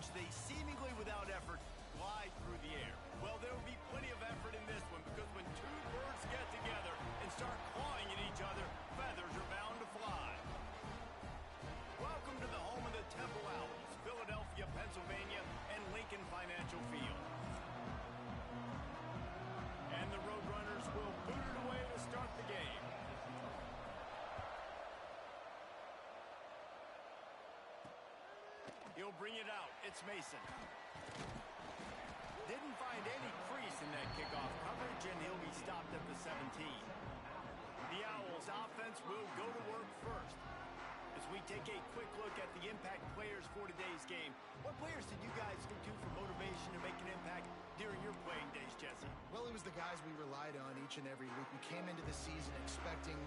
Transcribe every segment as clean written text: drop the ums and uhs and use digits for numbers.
which they seemingly without effort glide through the air. Well, there will be plenty of effort in this one because when two birds get together and start clawing at each other, feathers are bound to fly. Welcome to the home of the Temple Owls, Philadelphia, Pennsylvania, and Lincoln Financial Field. And the Roadrunners will boot it away to start the game. He'll bring it out. It's Mason. Didn't find any crease in that kickoff coverage, and he'll be stopped at the 17. The Owls offense will go to work first. As we take a quick look at the impact players for today's game, what players did you guys look to for motivation to make an impact during your playing days, Jesse? Well, it was the guys we relied on each and every week. We came into the season expecting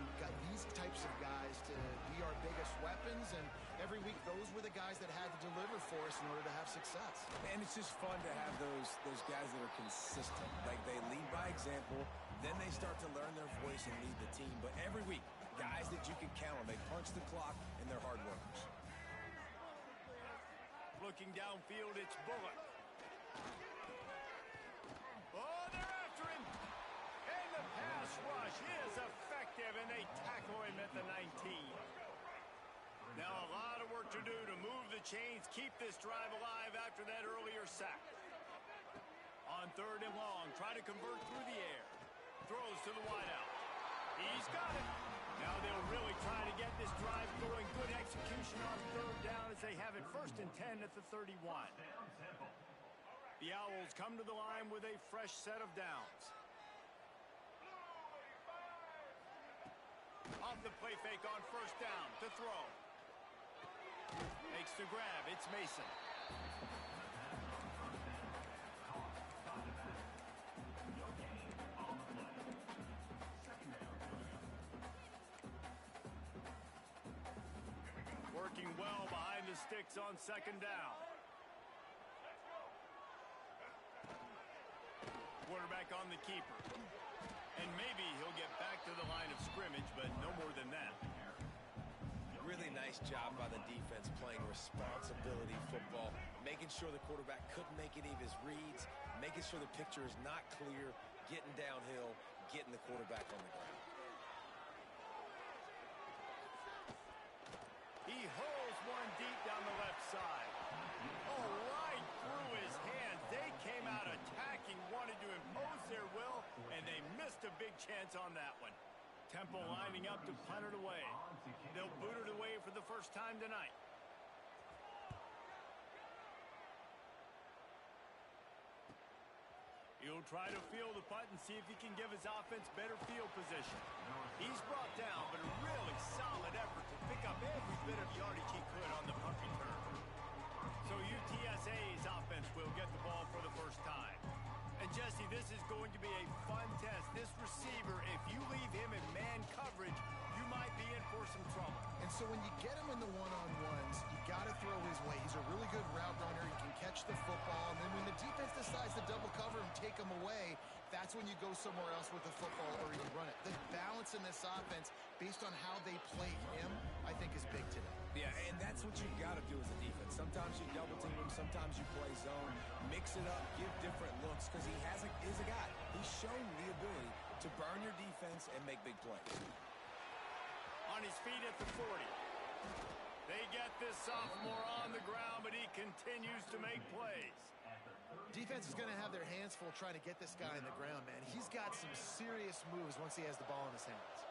these types of guys to be our biggest weapons, and every week those were the guys that had to deliver for us in order to have success. And it's just fun to have those guys that are consistent. Like, they lead by example, then they start to learn their voice and lead the team. But every week, guys that you can count on. They punch the clock, and they're hard workers. Looking downfield, it's Bullock. Oh, they're after him. And the pass rush is effective, and they tackle him at the 19. Now a lot of work to do to move the chains, keep this drive alive after that earlier sack. On 3rd and long, try to convert through the air. Throws to the wideout. He's got it. Now they'll really try to get this drive going. Good execution on 3rd down as they have it 1st and 10 at the 31. The Owls come to the line with a fresh set of downs. Off the play fake on 1st down to throw. Makes the grab. It's Mason. Working well behind the sticks on 2nd down. Quarterback on the keeper. And maybe he'll get back to the line of scrimmage, but no more than that. Really nice job by the defense playing responsibility football, making sure the quarterback couldn't make any of his reads, making sure the picture is not clear, getting downhill, getting the quarterback on the ground. He holds one deep down the left side. Oh, right through his hands. They came out attacking, wanted to impose their will, and they missed a big chance on that one. Temple lining up to punt it away. They'll boot it away for the first time tonight. He'll try to field the punt and see if he can give his offense better field position. He's brought down, but a really solid effort to pick up every bit of yardage he could on the punt return. So UTSA's offense will get the ball for the first time. And Jesse, this is going to be a fun test. This receiver, if you leave him in man coverage, you might be in for some trouble. And so when you get him in the one-on-ones, you got to throw his way. He's a really good route runner. He can catch the football. And then when the defense decides to double cover and take him away, that's when you go somewhere else with the football or you run it. The balance in this offense, based on how they play him, I think is big today. Yeah, and that's what you got to do as a defense. Sometimes you double team him, sometimes you play zone. Mix it up, give different looks, because he is a guy. He's shown the ability to burn your defense and make big plays. On his feet at the 40. They get this sophomore on the ground, but he continues to make plays. Defense is going to have their hands full trying to get this guy on the ground, man. He's got some serious moves once he has the ball in his hands.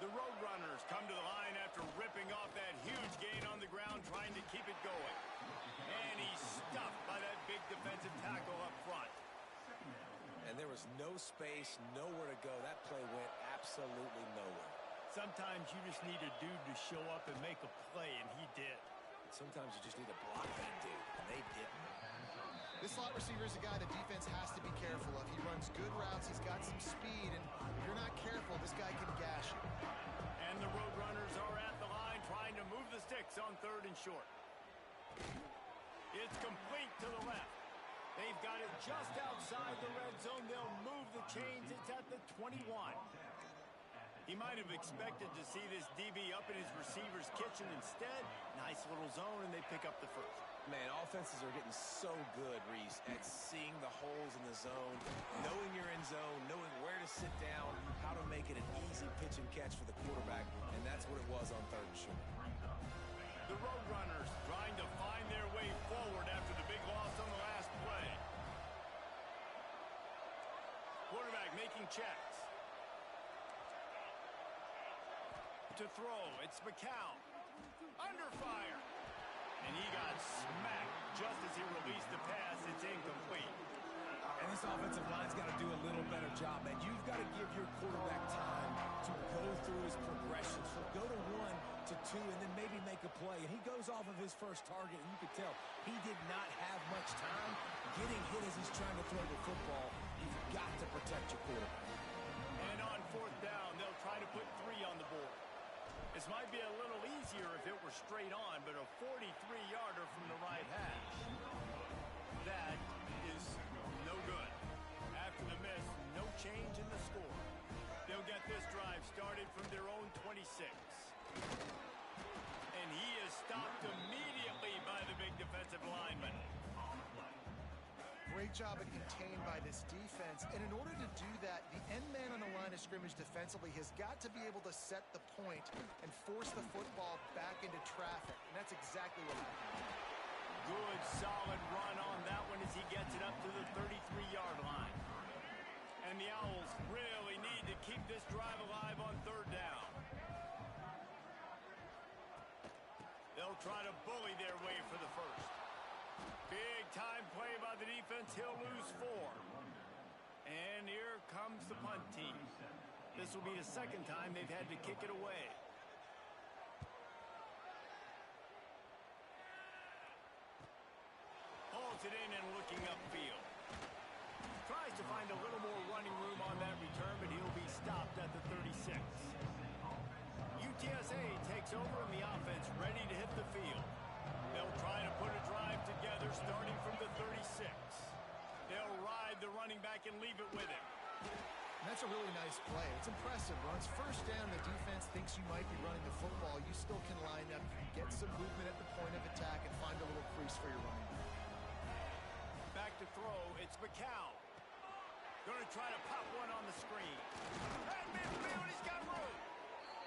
The Roadrunners come to the line after ripping off that huge gain on the ground, trying to keep it going. And he's stuffed by that big defensive tackle up front. And there was no space, nowhere to go. That play went absolutely nowhere. Sometimes you just need a dude to show up and make a play, and he did. Sometimes you just need to block that dude, and they didn't. This slot receiver is a guy the defense has to be careful of. He runs good routes. He's got some speed, and if you're not careful, this guy can gash you. And the Roadrunners are at the line trying to move the sticks on 3rd and short. It's complete to the left. They've got it just outside the red zone. They'll move the chains. It's at the 21. He might have expected to see this DB up in his receiver's kitchen. Instead, nice little zone, and they pick up the first. Man, offenses are getting so good, Reese, at seeing the holes in the zone, knowing you're in zone, knowing where to sit down, how to make it an easy pitch and catch for the quarterback, and that's what it was on 3rd and short. The Roadrunners trying to find their way forward after the big loss on the last play. Quarterback making checks. To throw, it's McCown. Under fire. And he got smacked just as he released the pass. It's incomplete. And this offensive line's got to do a little better job, man. You've got to give your quarterback time to go through his progressions. So go to 1 to 2 and then maybe make a play. And he goes off of his first target, and you could tell he did not have much time getting hit as he's trying to throw the football. You've got to protect your quarterback. And on 4th down, they'll try to put 3 on the board. This might be a little easier if it were straight on, but a 43-yarder from the right hash. That is no good. After the miss, no change in the score. They'll get this drive started from their own 26. And he is stopped immediately by the big defensive lineman. Great job at contained by this defense. And in order to do that, the end man on the line of scrimmage defensively has got to be able to set the point and force the football back into traffic. And that's exactly what happened. Good, solid run on that one as he gets it up to the 33-yard line. And the Owls really need to keep this drive alive on 3rd down. They'll try to bully their way for the first. Big time play by the defense. He'll lose 4. And here comes the punt team. This will be the 2nd time they've had to kick it away. Hauls it in and looking upfield. Tries to find a little more running room on that return, but he'll be stopped at the 36. UTSA takes over in the offense, ready to hit the field. They'll try to put a drive together starting from the 36. They'll ride the running back and leave it with him. And that's a really nice play. It's impressive. Once 1st down, the defense thinks you might be running the football. You still can line up, get some movement at the point of attack, and find a little crease for your running back. Back to throw, it's McCown. Going to try to pop one on the screen. At midfield, he's got room.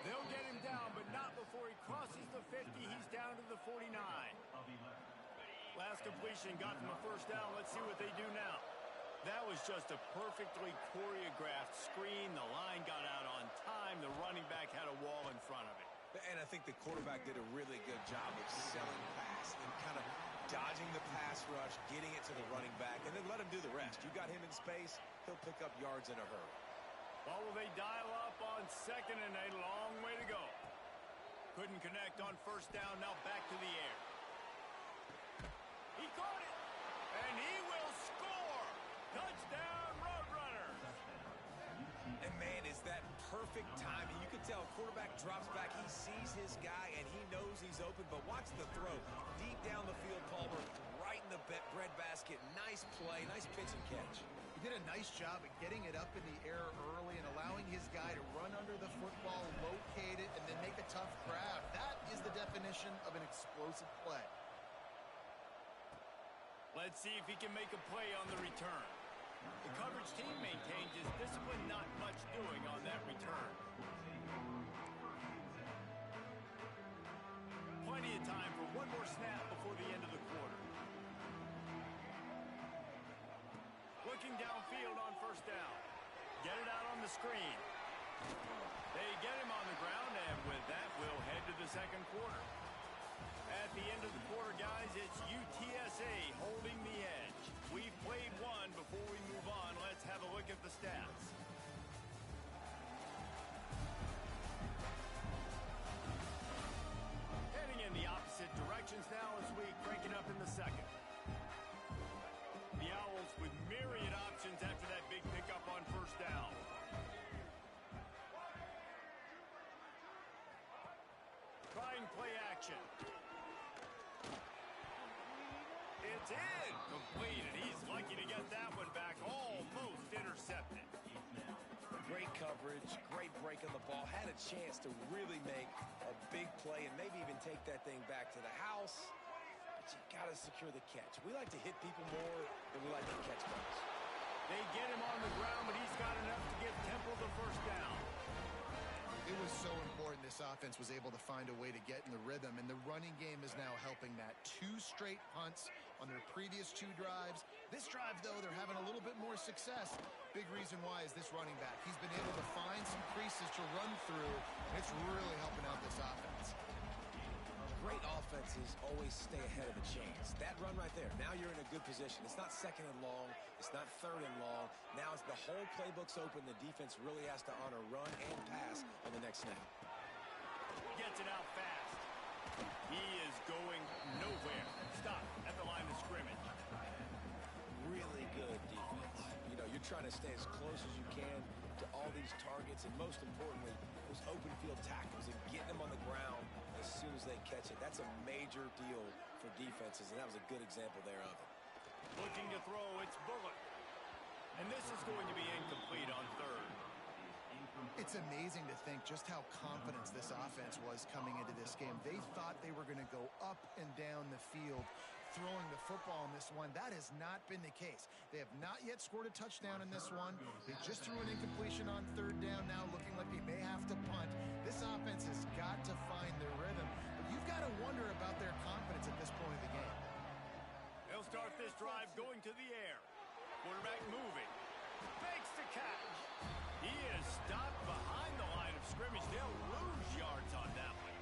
They'll get him down, but not before he crosses the 50. He's down to the 49. Last completion got them a 1st down. Let's see what they do now. That was just a perfectly choreographed screen. The line got out on time. The running back had a wall in front of it. And I think the quarterback did a really good job of selling pass and kind of dodging the pass rush, getting it to the running back, and then let him do the rest. You got him in space, he'll pick up yards in a hurry. Well, will they dial up on 2nd and a long way to go? Couldn't connect on 1st down, now back to the air. He caught it, and he will score! Touchdown, Roadrunners! And man, is that perfect timing. You can tell quarterback drops back, he sees his guy, and he knows he's open, but watch the throw. Deep down the field, Palmer, right in the breadbasket. Nice play, nice pitch and catch. He did a nice job at getting it up in the air early and allowing his guy to run under the football, locate it, and then make a tough grab. That is the definition of an explosive play. Let's see if he can make a play on the return. The coverage team maintains his discipline, not much doing on that return. Plenty of time for one more snap before the end of the quarter. Looking downfield on 1st down. Get it out on the screen. They get him on the ground, and with that, we'll head to the 2nd quarter. At the end of the quarter, guys, it's UTSA holding the edge. We've played one. Before we move on, let's have a look at the stats. Heading in the opposite directions now as we crank it up in the 2nd. The Owls with myriad options after that big pickup on 1st down. Trying play action. It's in. Complete, and he's lucky to get that one back. Almost intercepted. Great coverage, great break on the ball. Had a chance to really make a big play and maybe even take that thing back to the house. But you got to secure the catch. We like to hit people more than we like to catch balls. They get him on the ground, but he's got enough to give Temple the first down. It was so important this offense was able to find a way to get in the rhythm, and the running game is now helping that. 2 straight punts on their previous 2 drives. This drive, though, they're having a little bit more success. Big reason why is this running back. He's been able to find some creases to run through, and it's really helping out this offense. Great offenses always stay ahead of the chains. That run right there, now you're in a good position. It's not second and long. It's not third and long. Now it's the whole playbook's open. The defense really has to honor run and pass on the next snap. Gets it out fast. He is going nowhere. Stop at the line of scrimmage. Really good defense. You know, you're trying to stay as close as you can to all these targets, and most importantly, those open field tackles and getting them on the ground as soon as they catch it. That's a major deal for defenses, and that was a good example there of it. Looking to throw, it's Bullock. And this is going to be incomplete on third. It's amazing to think just how confident this offense was coming into this game. They thought they were going to go up and down the field throwing the football in this one. That has not been the case. They have not yet scored a touchdown in this one. They just threw an incompletion on third down, now looking like they may have to punt. This offense has got to find their rhythm. But you've got to wonder about their confidence at this point of the game. They'll start this drive going to the air. Quarterback moving. Fakes the catch. He is stopped behind the line of scrimmage. They'll lose yards on that one.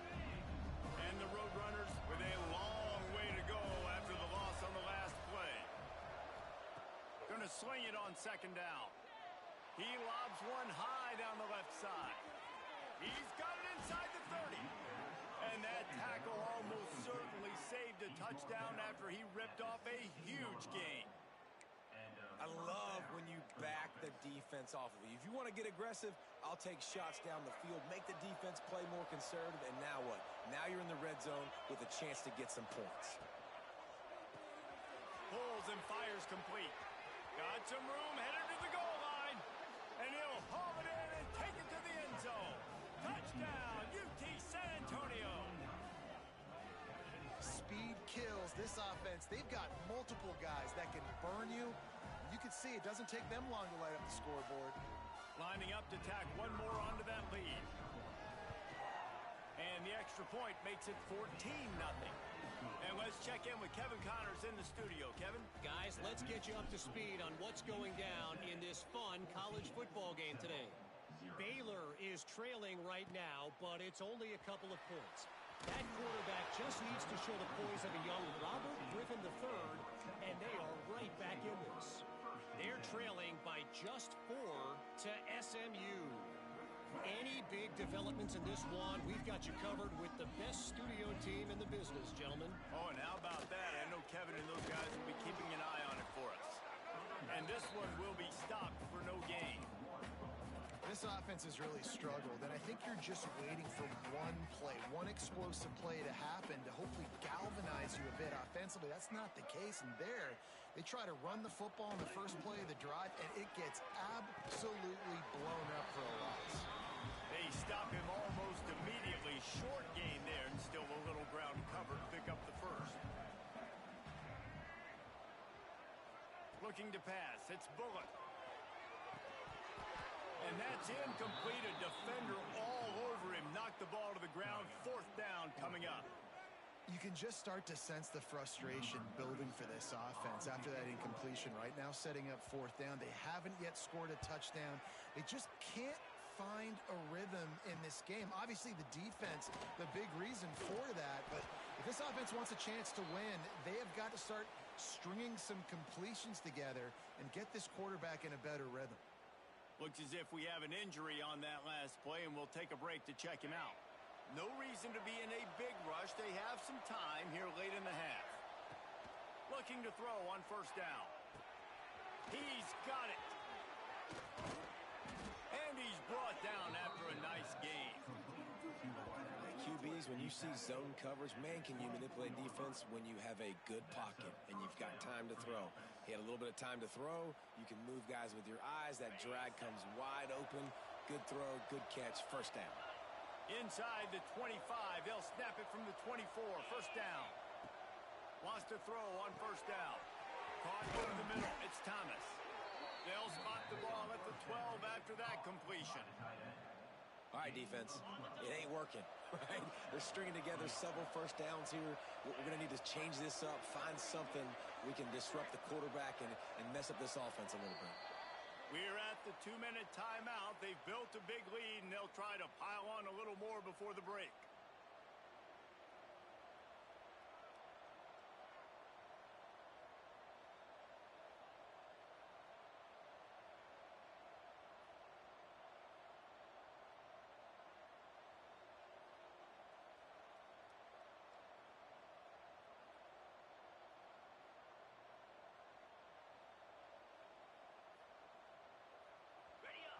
And the Roadrunners with a long way to go after the loss on the last play. Going to sling it on second down. He lobs one high down the left side. He's got it inside the 30. And that tackle almost certainly saved a touchdown after he ripped off a huge gain. I love when you back the defense off of you. If you want to get aggressive, I'll take shots down the field, make the defense play more conservative, and now what? Now you're in the red zone with a chance to get some points. Pulls and fires complete. Got some room, headed to the goal line. And he'll haul it in and take it to the end zone. Touchdown, UT San Antonio. Speed kills this offense. They've got multiple guys that can burn you. You can see it doesn't take them long to light up the scoreboard. Lining up to tack one more onto that lead. And the extra point makes it 14-0. And let's check in with Kevin Connors in the studio. Kevin? Guys, let's get you up to speed on what's going down in this fun college football game today. Baylor is trailing right now, but it's only a couple of points. That quarterback just needs to show the poise of a young Robert Griffin III, and they are right back in this. They're trailing by just 4 to SMU. Any big developments in this one, we've got you covered with the best studio team in the business, gentlemen. Oh, and how about that? I know Kevin and those guys will be keeping an eye on it for us. And this one will be stopped for no gain. This offense has really struggled, and I think you're just waiting for one play, one explosive play to happen to hopefully galvanize you a bit offensively. That's not the case, and there, they try to run the football in the first play of the drive, and it gets absolutely blown up for a loss. They stop him almost immediately. Short gain there, and still a little ground cover to pick up the first. Looking to pass, it's Bullock. And that's incomplete. A defender all over him. Knocked the ball to the ground. 4th down coming up. You can just start to sense the frustration building for this offense after that incompletion. Right now, setting up 4th down. They haven't yet scored a touchdown. They just can't find a rhythm in this game. Obviously, the defense, the big reason for that. But if this offense wants a chance to win, they have got to start stringing some completions together and get this quarterback in a better rhythm. Looks as if we have an injury on that last play, and we'll take a break to check him out. No reason to be in a big rush. They have some time here late in the half. Looking to throw on 1st down. He's got it. And he's brought down after a nice game. QBs, when you see zone coverage, man, can you manipulate defense when you have a good pocket and you've got time to throw. He had a little bit of time to throw. You can move guys with your eyes. That drag comes wide open. Good throw, good catch, first down. Inside the 25, they'll snap it from the 24, first down. Wants to throw on first down. Caught over the middle, it's Thomas. They'll spot the ball at the 12 after that completion. All right, defense, it ain't working, right? They're stringing together several first downs here. We're going to need to change this up, find something we can disrupt the quarterback and mess up this offense a little bit. We're at the 2-minute timeout. They've built a big lead, and they'll try to pile on a little more before the break.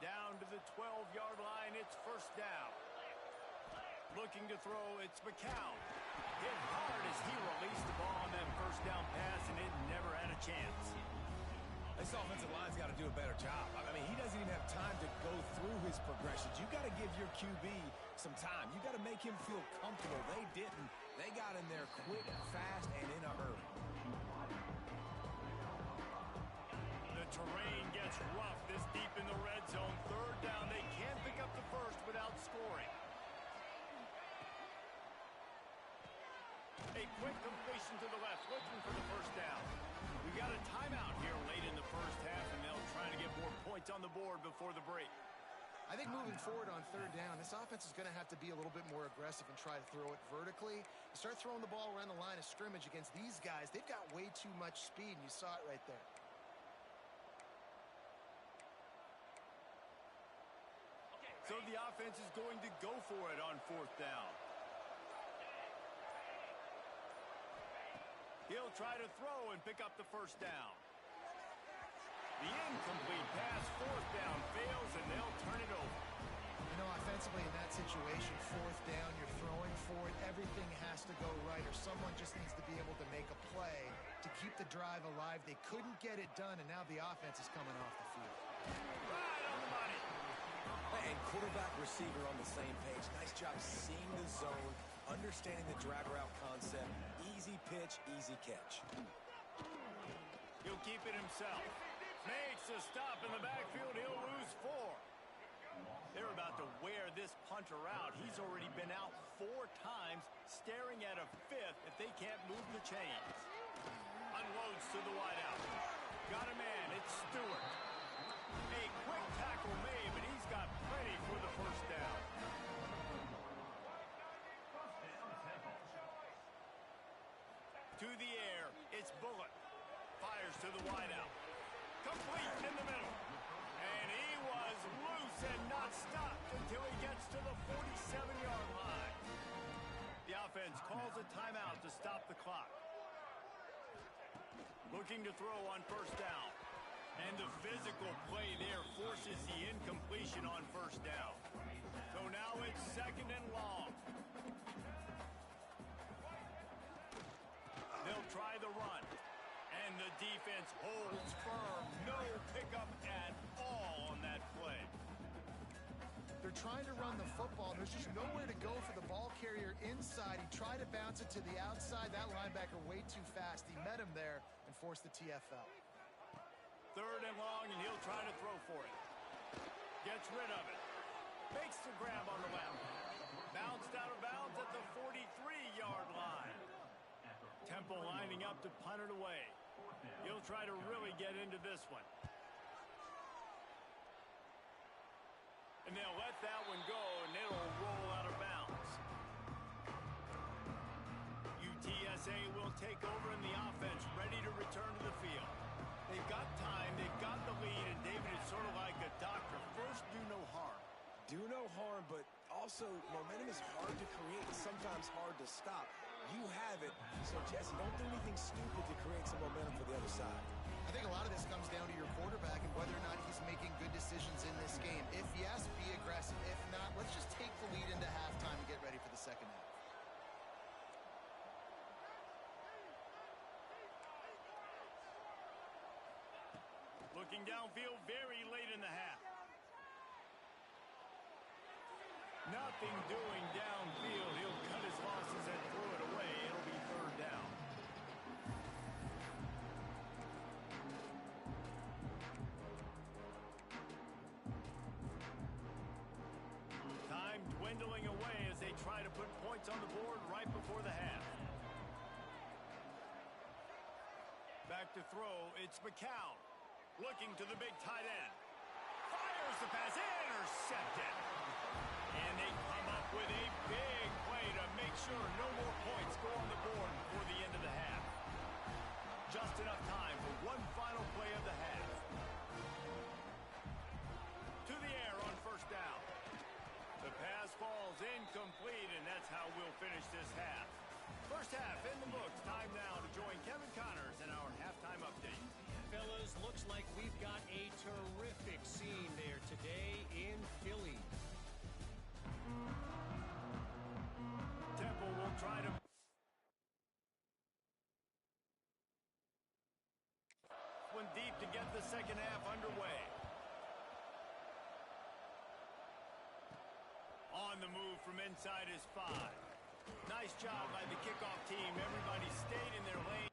Down to the 12-yard line, it's first down. Looking to throw, it's McCown. Hit hard as he released the ball on that first down pass, and it never had a chance. This offensive line's got to do a better job. I mean, he doesn't even have time to go through his progressions. You got to give your QB some time. You got to make him feel comfortable. They didn't. They got in there quick, fast, and in a hurry. The terrain gets rough this deep in the red zone. Third down, they can't pick up the first without scoring. A quick completion to the left, looking for the first down. We got a timeout here late in the first half, and they'll try to get more points on the board before the break. I think moving forward on third down, this offense is going to have to be a little bit more aggressive and try to throw it vertically. You start throwing the ball around the line of scrimmage against these guys, they've got way too much speed, and you saw it right there. So the offense is going to go for it on fourth down. He'll try to throw and pick up the first down. The incomplete pass, fourth down, fails, and they'll turn it over. You know, offensively in that situation, fourth down, you're throwing for it, everything has to go right, or someone just needs to be able to make a play to keep the drive alive. They couldn't get it done, and now the offense is coming off the field. Right on the money. And quarterback, receiver on the same page. Nice job seeing the zone, understanding the drag route concept. Easy pitch, easy catch. He'll keep it himself. Makes a stop in the backfield. He'll lose 4. They're about to wear this punter out. He's already been out 4 times, staring at a 5th if they can't move the chains. Unloads to the wideout. Got a man. It's Stewart. A quick tackle made, but he's got plenty for the first down. To the air, it's Bullock. Fires to the wideout. Complete in the middle. And he was loose and not stopped until he gets to the 47-yard line. The offense calls a timeout to stop the clock. Looking to throw on first down. And the physical play there forces the incompletion on first down. So now it's second and long. They'll try the run. And the defense holds firm. No pickup at all on that play. They're trying to run the football. There's just nowhere to go for the ball carrier inside. He tried to bounce it to the outside. That linebacker way too fast. He met him there and forced the TFL. Third and long, and he'll try to throw for it. Gets rid of it. Makes the grab on the left. Bounced out of bounds at the 43-yard line. Temple lining up to punt it away. He'll try to really get into this one. And they'll let that one go, and it'll roll out of bounds. UTSA will take over in the offense, ready to return to the field. They've got time, they've got the lead, and David, it's sort of like a doctor. First, do no harm. Do no harm, but also momentum is hard to create, sometimes hard to stop. You have it, so Jesse, don't do anything stupid to create some momentum for the other side. I think a lot of this comes down to your quarterback and whether or not he's making good decisions in this game. If yes, be aggressive. If not, let's just take the lead into halftime and get ready for the second half. Looking downfield very late in the half. Nothing doing downfield. He'll cut his losses and throw it away. It'll be third down. Time dwindling away as they try to put points on the board right before the half. Back to throw, it's McCown. Looking to the big tight end. Fires the pass, intercepted. And they come up with a big play to make sure no more points go on the board before the end of the half. Just enough time for one final play of the half. To the air on first down. The pass falls incomplete, and that's how we'll finish this half. First half in the books. Time now to join Kevin Connors in our halftime update. Fellas, looks like we've got a terrific scene there today in Philly. Temple will try to... One deep to get the second half underway. On the move from inside his 5. Nice job by the kickoff team. Everybody stayed in their lane.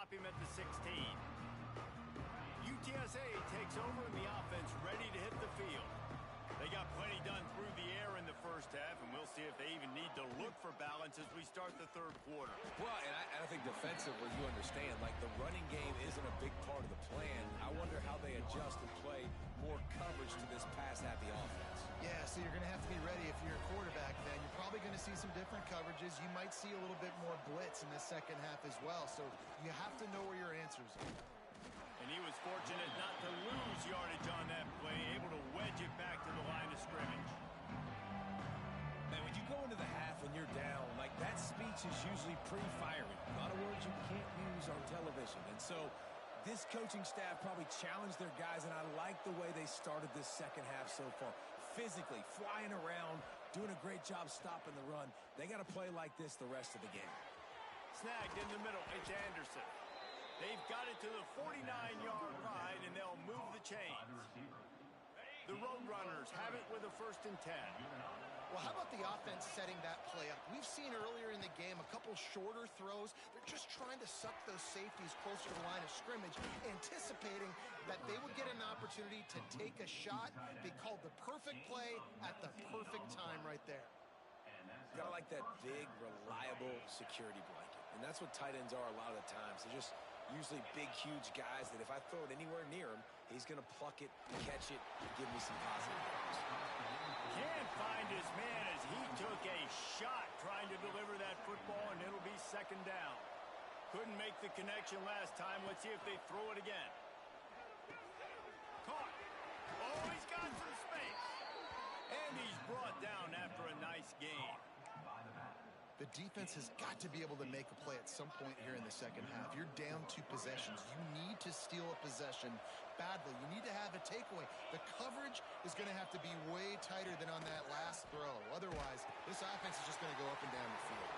stop him at the 16. UTSA takes over in the offense, ready to hit the field. They got plenty done through the air in the first half, and we'll see if they even need to look for balance as we start the third quarter. Well, and I think defensively, you understand, like the running game isn't a big part of the plan. I wonder how they adjust and play more coverage to this pass-happy offense. Yeah, so you're going to have to be ready if you're a quarterback then. You're probably going to see some different coverages. You might see a little bit more blitz in the second half as well, so you have to know where your answers are. And he was fortunate not to lose yardage on that play, able to wedge it back to the line of scrimmage. Man, when you go into the half and you're down, like that speech is usually pretty fiery. A lot of words you can't use on television. And so this coaching staff probably challenged their guys, and I like the way they started this second half so far. Physically, flying around, doing a great job stopping the run. They got to play like this the rest of the game. Snagged in the middle, it's Anderson. They've got it to the 49-yard line, and they'll move the chains. The Roadrunners have it with a 1st and 10. Well, how about the offense setting that play up? We've seen earlier in the game a couple shorter throws. They're just trying to suck those safeties closer to the line of scrimmage, anticipating that they would get an opportunity to take a shot. They called the perfect play at the perfect time right there. Got to like that big, reliable security blanket. And that's what tight ends are a lot of the times. They're just usually big, huge guys that if I throw it anywhere near him, he's going to pluck it, catch it, and give me some positive yards. Can't find his man as he took a shot trying to deliver that football, and it'll be 2nd down. Couldn't make the connection last time. Let's see if they throw it again. Caught. Oh, he's got some space. And he's brought down after a nice game. The defense has got to be able to make a play at some point here in the second half. You're down 2 possessions. You need to steal a possession badly. You need to have a takeaway. The coverage is going to have to be way tighter than on that last throw. Otherwise, this offense is just going to go up and down the field.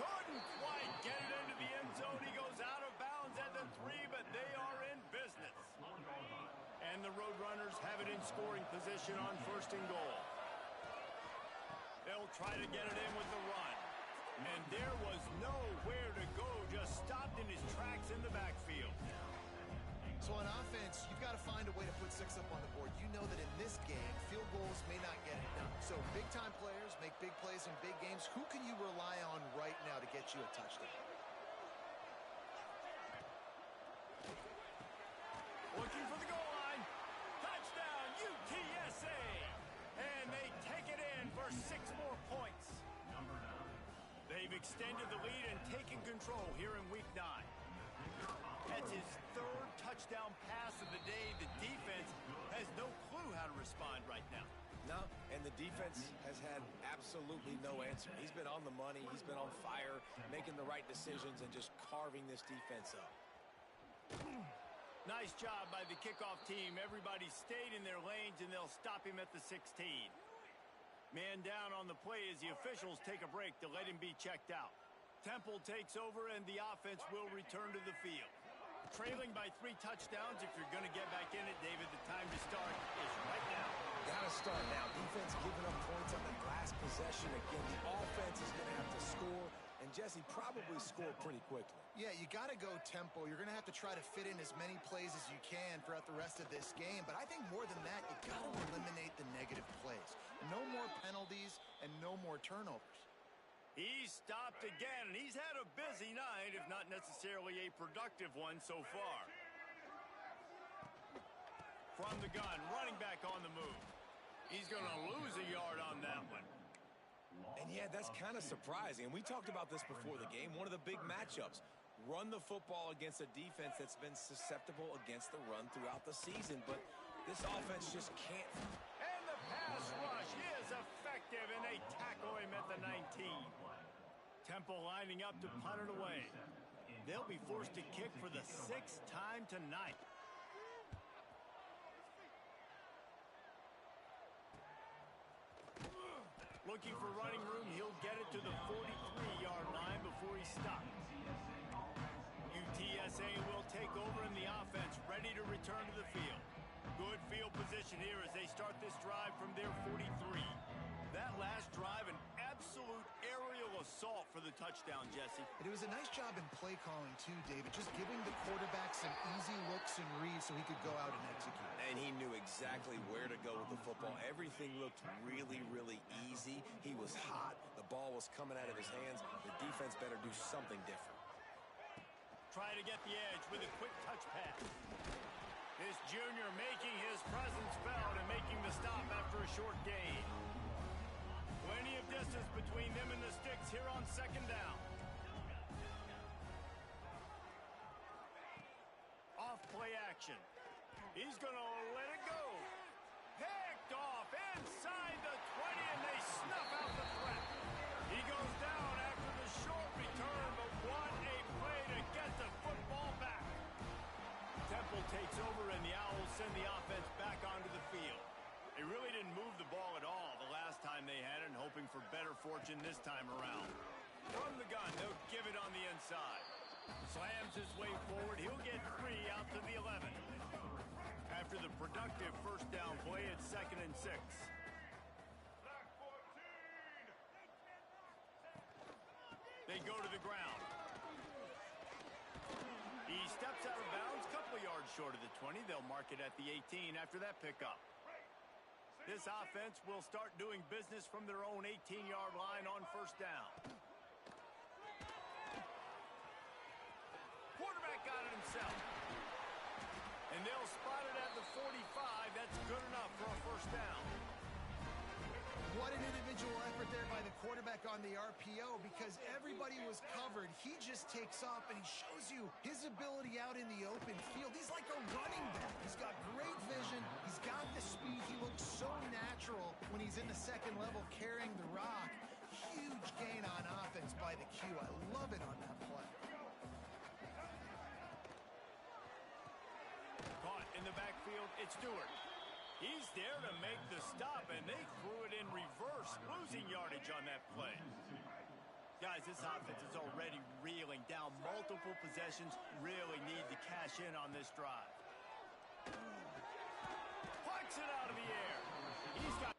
Couldn't quite get it into the end zone. He goes out of bounds at the 3, but they are in business. And the Roadrunners have it in scoring position on 1st and goal. They'll try to get it in with the run. And there was nowhere to go, just stopped in his tracks in the backfield. So on offense, you've got to find a way to put 6 up on the board. You know that in this game, field goals may not get it done. So big-time players make big plays in big games. Who can you rely on right now to get you a touchdown? Looking for the goal line. Touchdown, UTSA! And they take it in for 6 more points. They've extended the lead and taken control here in Week 9. That's his 3rd touchdown pass of the day. The defense has no clue how to respond right now. No, and the defense has had absolutely no answer. He's been on the money. He's been on fire, making the right decisions and just carving this defense up. Nice job by the kickoff team. Everybody stayed in their lanes, and they'll stop him at the 16. Man down on the play as the officials take a break to let him be checked out. Temple takes over, and the offense will return to the field. Trailing by 3 touchdowns. If you're going to get back in it, David, the time to start is right now. Got to start now. Defense giving up points on the last possession. Again, the offense is going to have to score, and Jesse probably score pretty quickly. Yeah, you got to go tempo. You're going to have to try to fit in as many plays as you can throughout the rest of this game. But I think more than that, you got to eliminate the negative plays. No more penalties and no more turnovers. He's stopped again, and he's had a busy night, if not necessarily a productive one so far. From the gun, running back on the move. He's going to lose a yard on that one. And yeah, that's kind of surprising. And we talked about this before the game. One of the big matchups. Run the football against a defense that's been susceptible against the run throughout the season. But this offense just can't. And the pass rush is effective, and they tackle him at the 19. Temple lining up to punt it away. They'll be forced to kick for the 6th time tonight. Looking for running room, he'll get it to the 43-yard line before he stops. UTSA will take over in the offense, ready to return to the field. Good field position here as they start this drive from their 43. That last drive, an absolute aerial assault for the touchdown, Jesse. It was a nice job in play calling, too, David. Just giving the quarterback some easy looks and reads so he could go out and execute. And he knew exactly where to go with the football. Everything looked really, really easy. He was hot. The ball was coming out of his hands. The defense better do something different. Try to get the edge with a quick touch pass. This junior making his presence felt and making the stop after a short gain. Plenty of distance between them and the sticks here on second down. Off play action. He's going to let it go. Picked off inside the 20, and they snuff out the threat. He goes down after the short return, but what a play to get the football back. Temple takes over, and the Owls send the offense back onto the field. They really didn't move the ball at all the last time they had it, and hoping for better fortune this time around. From the gun, they'll give it on the inside. Slams his way forward. He'll get 3 out to the 11. After the productive first down play, it's 2nd and 6. They go to the ground. He steps out of bounds, couple of yards short of the 20. They'll mark it at the 18 after that pickup. This offense will start doing business from their own 18-yard line on first down. Quarterback got it himself. And they'll spot it at the 45. That's good enough for a first down. What an individual effort there by the quarterback on the RPO, because everybody was covered. He just takes off, and he shows you his ability out in the open field. He's like a running back. He's got great vision. He's got the speed. He looks so natural when he's in the second level carrying the rock. Huge gain on offense by the Q. I love it on that play. Caught in the backfield, it's Stewart. He's there to make the stop, and they threw it in reverse, losing yardage on that play. Guys, this offense is already reeling down multiple possessions, really need to cash in on this drive. Plucks it out of the air. He's got...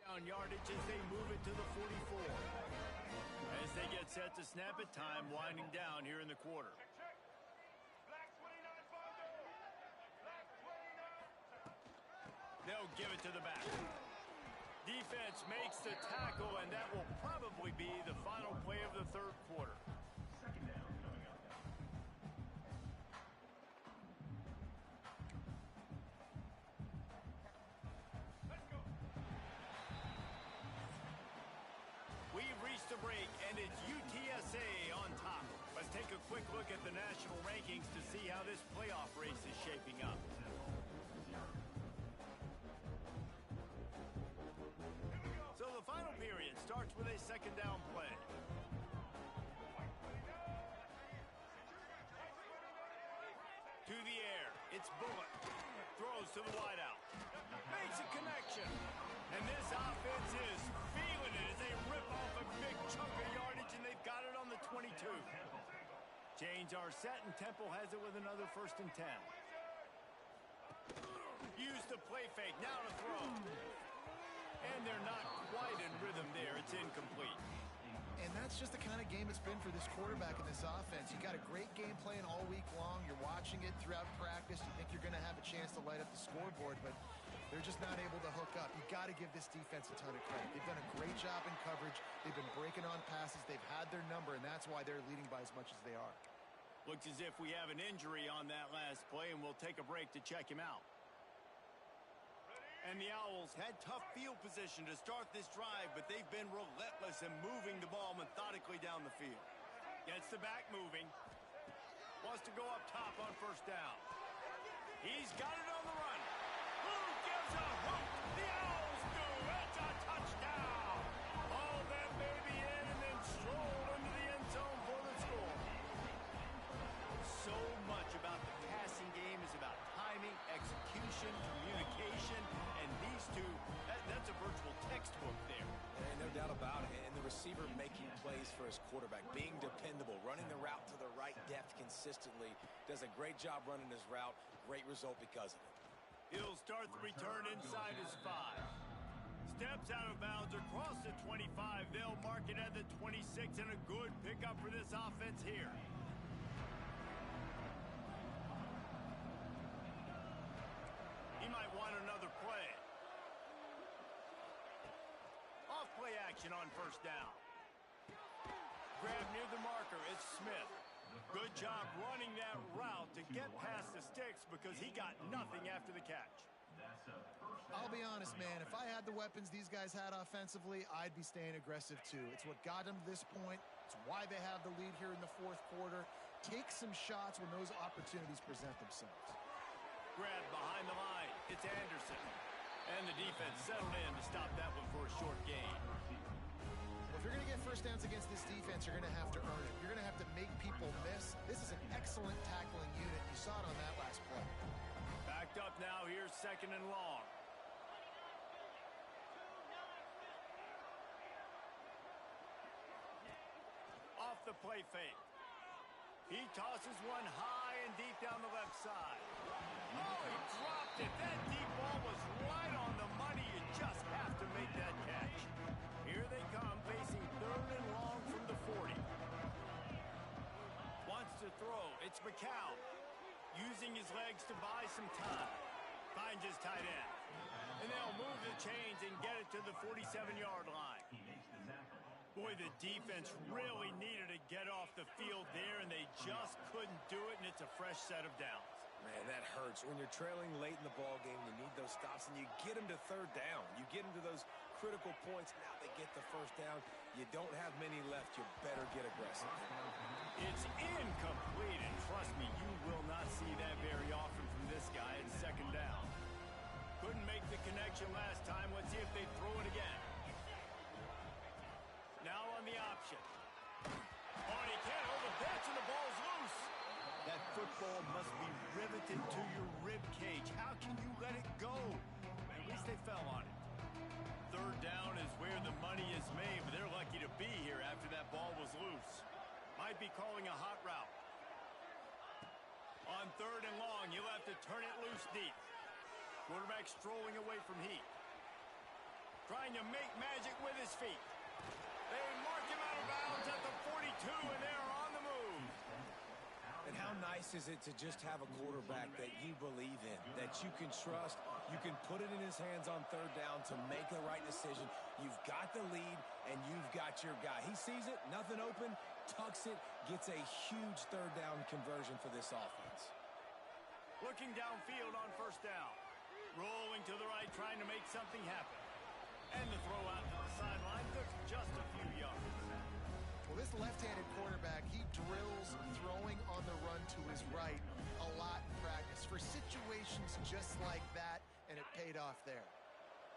down yardage as they move it to the 44. As they get set to snap it, time winding down here in the quarter. They'll give it to the back. Defense makes the tackle, and that will probably be the final play of the third quarter. We've reached a break, and it's UTSA on top. Let's take a quick look at the national rankings to see how this playoff race is shaping up. with a second down play. To the air, it's Bullock. Throws to the wideout. Makes a connection. And this offense is feeling it as they rip off a big chunk of yardage, and they've got it on the 22. Chains are set, and Temple has it with another 1st and 10. Use the play fake, now to throw. And they're not quite in rhythm there. It's incomplete. And that's just the kind of game it's been for this quarterback in this offense. You got a great game plan all week long. You're watching it throughout practice. You think you're going to have a chance to light up the scoreboard, but they're just not able to hook up. You got to give this defense a ton of credit. They've done a great job in coverage. They've been breaking on passes. They've had their number, and that's why they're leading by as much as they are. Looks as if we have an injury on that last play, and we'll take a break to check him out. And the Owls had tough field position to start this drive, but they've been relentless in moving the ball methodically down the field. Gets the back moving. Wants to go up top on 1st down. He's got it on the run. Who gives a hoot? The Owls do. It's a touchdown. Haul that baby in and then stroll into the end zone for the score. So much about the passing game is about timing, execution, communication, and these two, that's a virtual textbook there. And no doubt about it. And the receiver making plays for his quarterback, being dependable, running the route to the right depth consistently, does a great job running his route. Great result because of it. He'll start the return inside his 5. Steps out of bounds across the 25. They'll mark it at the 26, and a good pickup for this offense here. He might want another play. Off play action on 1st down. Grab near the marker. It's Smith. Good job running that route to get past the sticks because he got nothing after the catch. I'll be honest, man. If I had the weapons these guys had offensively, I'd be staying aggressive too. It's what got them to this point. It's why they have the lead here in the 4th quarter. Take some shots when those opportunities present themselves. Grab behind the line. It's Anderson. And the defense settled in to stop that one for a short gain. Well, if you're going to get 1st downs against this defense, you're going to have to earn it. You're going to have to make people miss. This is an excellent tackling unit. You saw it on that last play. Backed up now. Here's 2nd and long. Off the play fake. He tosses one high and deep down the left side. Oh, he dropped it. That deep ball was right on the money. You just have to make that catch. Here they come, facing 3rd and long from the 40. Wants to throw. It's McCown. Using his legs to buy some time. Finds his tight end. And they'll move the chains and get it to the 47-yard line. Boy, the defense really needed to get off the field there, and they just couldn't do it, and it's a fresh set of downs. Man, that hurts. When you're trailing late in the ball game, you need those stops, and you get them to 3rd down. You get them to those critical points. Now they get the 1st down. You don't have many left. You better get aggressive. It's incomplete, and trust me, you will not see that very often from this guy at 2nd down. Couldn't make the connection last time. Let's see if they throw it again. Now on the option. Oh, and he can't hold the pitch, and the ball's loose. That football must be riveted to your rib cage. How can you let it go? At least they fell on it. 3rd down is where the money is made, but they're lucky to be here after that ball was loose. Might be calling a hot route. On 3rd and long, you'll have to turn it loose deep. Quarterback strolling away from heat. Trying to make magic with his feet. They mark him out of bounds at the 42, and they're on the move. And how nice is it to just have a quarterback that you believe in, that you can trust, you can put it in his hands on 3rd down to make the right decision. You've got the lead, and you've got your guy. He sees it, nothing open, tucks it, gets a huge 3rd down conversion for this offense. Looking downfield on 1st down. Rolling to the right, trying to make something happen. And the throw out to the sideline took just a few yards. Well, this left-handed quarterback, he drills throwing on the run to his right a lot in practice for situations just like that, and it paid off there.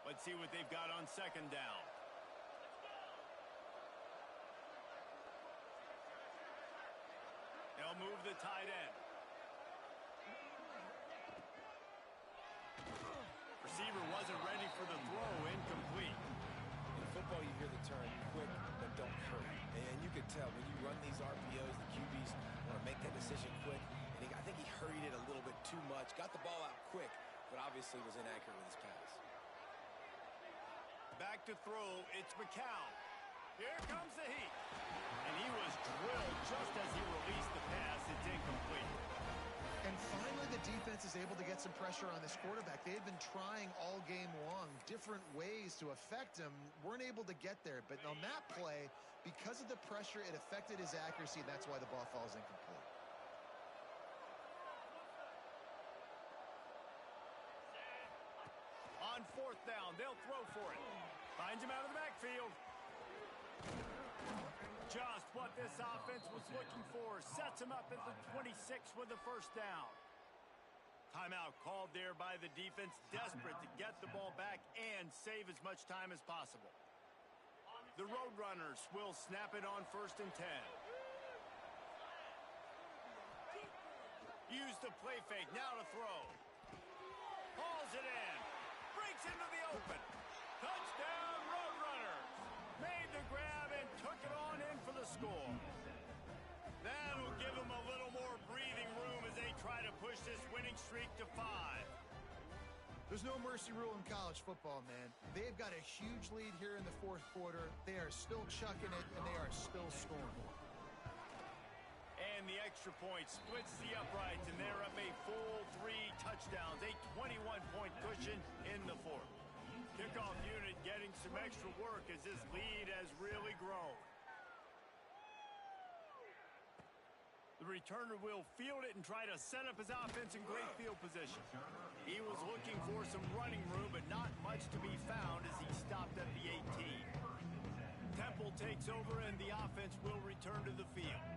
Let's see what they've got on 2nd down. They'll move the tight end. Receiver wasn't ready for the throw. Incomplete. In football, you hear the term quick but don't hurry. And you can tell when you run these RPOs, the QBs want to make that decision quick. And I think he hurried it a little bit too much. Got the ball out quick, but obviously was inaccurate with his pass. Back to throw. It's McCown. Here comes the heat. And he was drilled just as he released the pass. It's incomplete. And finally, the defense is able to get some pressure on this quarterback. They've been trying all game long, different ways to affect him. Weren't able to get there. But on that play, because of the pressure, it affected his accuracy. That's why the ball falls incomplete. On fourth down, they'll throw for it. Finds him out of the backfield. Just what this offense was looking for. Sets him up at the 26 with the first down. Timeout called there by the defense, desperate to get the ball back and save as much time as possible. The Roadrunners will snap it on 1st and 10. Use the play fake, now to throw. Hauls it in. Breaks into the open. Touchdown, Roadrunners. Made the grab and took it on in for the score. That'll give them a little more breathing room as they try to push this winning streak to 5. There's no mercy rule in college football, man. They've got a huge lead here in the fourth quarter. They are still chucking it, and they are still scoring. And the extra point splits the uprights, and they're up a full 3 touchdowns, a 21-point cushion in the fourth. Kickoff unit getting some extra work as this lead has really grown. The returner will field it and try to set up his offense in great field position. He was looking for some running room, but not much to be found as he stopped at the 18. Temple takes over, and the offense will return to the field.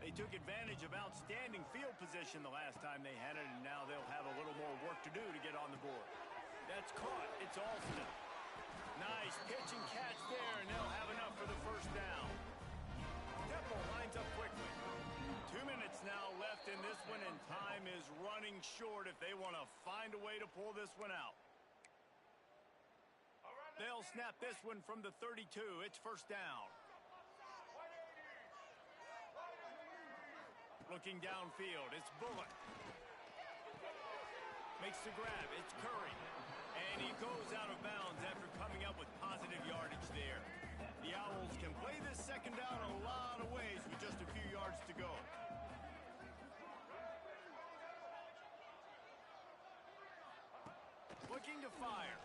They took advantage of outstanding field position the last time they had it, and now they'll have a little more work to do to get on the board. That's caught. It's Alston. Nice pitch and catch there, and they'll have enough for the first down. Temple lines up quickly. 2 minutes now left in this one, and time is running short if they want to find a way to pull this one out. They'll snap this one from the 32. It's first down. Looking downfield, it's Bullock. Makes the grab, it's Curry. And he goes out of bounds after coming up with positive yardage there. The Owls can play this second down a lot of ways with just a few yards to go. Looking to fire.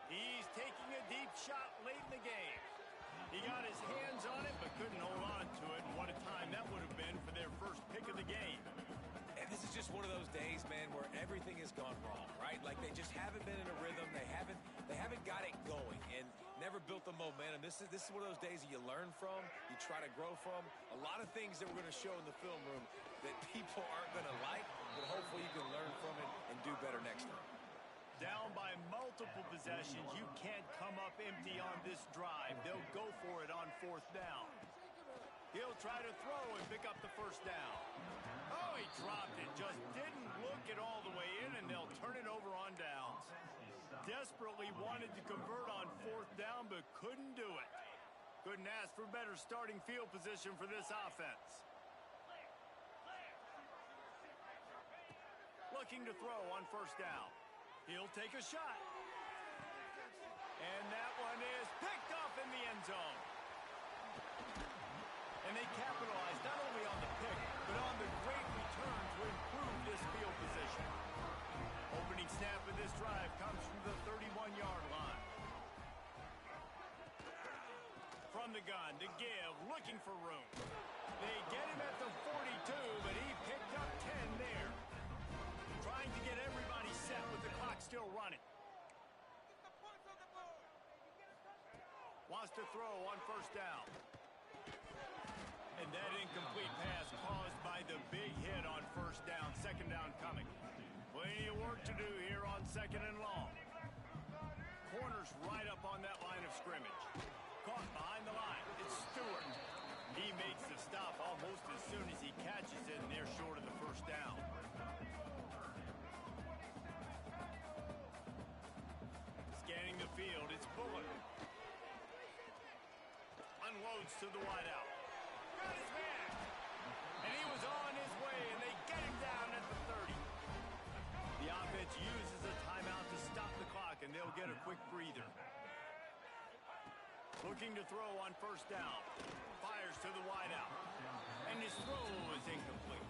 He's taking a deep shot late in the game. He got his hands on it, but couldn't hold on to it. And what a time that would have been for their first pick of the game. And this is just one of those days, man, where everything has gone wrong, right? Like they just haven't been in a rhythm. They haven't got it going and never built the momentum. This is one of those days that you learn from, you try to grow from. A lot of things that we're going to show in the film room that people aren't going to like, but hopefully you can learn from it and do better next time. Down by multiple possessions, you can't come up empty on this drive. They'll go for it on fourth down. He'll try to throw and pick up the first down. Oh, he dropped it. Just didn't look it all the way in, and they'll turn it over on downs. Desperately wanted to convert on fourth down, but couldn't do it. Couldn't ask for better starting field position for this offense. Looking to throw on first down. He'll take a shot. And that one is picked off in the end zone. And they capitalized not only on the pick, but on the great return to improve this field position. Opening snap of this drive comes from the 31-yard line. From the gun to give, looking for room. They get him at the 42, but he picked up 10 there. Trying to get everybody set with the clock still running. Wants to throw on first down. And that incomplete pass caused by the big hit on first down. Second down coming. Plenty of work to do here on second and long. Corners right up on that line of scrimmage. Caught behind the line. It's Stewart. He he makes the stop almost as soon as he catches it, and they're short of the first down. Scanning the field, it's Bullock. Unloads to the wideout. Got his man. And he was on his way, and they get him down at the 30. The offense uses a timeout to stop the clock, and they'll get a quick breather. Looking to throw on first down. Fires to the wideout. And his throw is incomplete.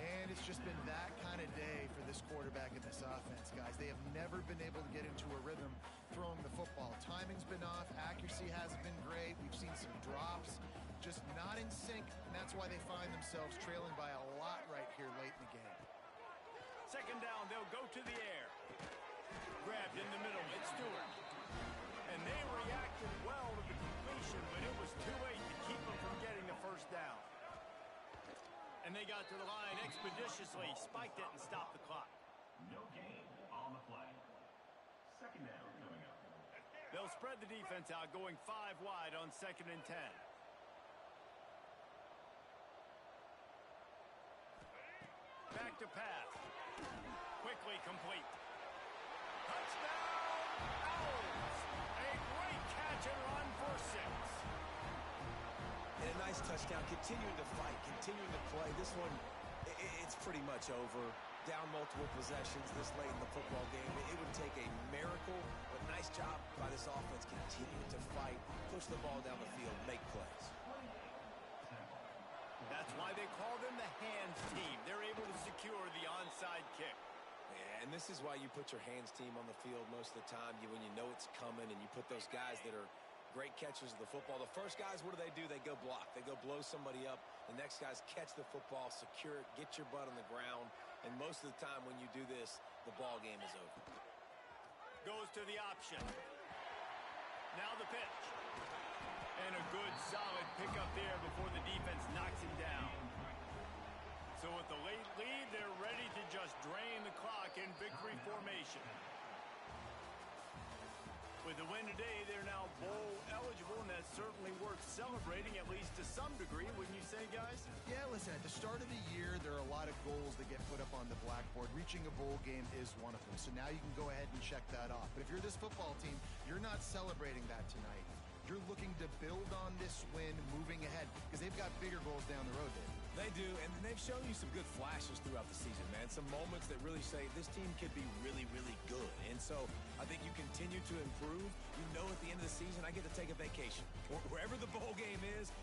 And it's just been that kind of day for this quarterback and this offense, guys. They have never been able to get into a rhythm throwing the football. Timing's been off. Accuracy hasn't been great. We've seen some drops. Just not in sync, and that's why they find themselves trailing by a lot right here late in the game. Second down, they'll go to the air. Grabbed in the middle, it's Stewart. And they reacted well to the completion, but it was too late to keep them from getting the first down. And they got to the line expeditiously, spiked it, and stopped the clock. No gain on the play. Second down coming up. They'll spread the defense out, going 5 wide on 2nd and 10. Back to pass. Quickly complete. Touchdown, Owls! A great catch and run for 6. And a nice touchdown, continuing to fight, continuing to play. This one, it's pretty much over. Down multiple possessions this late in the football game. It would take a miracle, but nice job by this offense continuing to fight, push the ball down the field, make plays. That's why they call them the hands team. They're able to secure the onside kick. Yeah, and this is why you put your hands team on the field most of the time. When you know it's coming, and you put those guys that are great catchers of the football. The first guys, what do? They go block. They go blow somebody up. The next guys catch the football, secure it, get your butt on the ground. And most of the time when you do this, the ball game is over. Goes to the option. Now the pitch. And a good, solid pickup there before the defense knocks him down. So with the late lead, they're ready to just drain the clock in victory formation. With the win today, they're now bowl eligible, and that's certainly worth celebrating, at least to some degree, wouldn't you say, guys? Yeah, listen, at the start of the year, there are a lot of goals that get put up on the blackboard. Reaching a bowl game is one of them. So now you can go ahead and check that off. But if you're this football team, you're not celebrating that tonight. You're looking to build on this win moving ahead because they've got bigger goals down the road, Dave. They do, and they've shown you some good flashes throughout the season, man. Some moments that really say this team could be really, really good. And so I think you continue to improve. You know at the end of the season, I get to take a vacation. Wherever the bowl game is,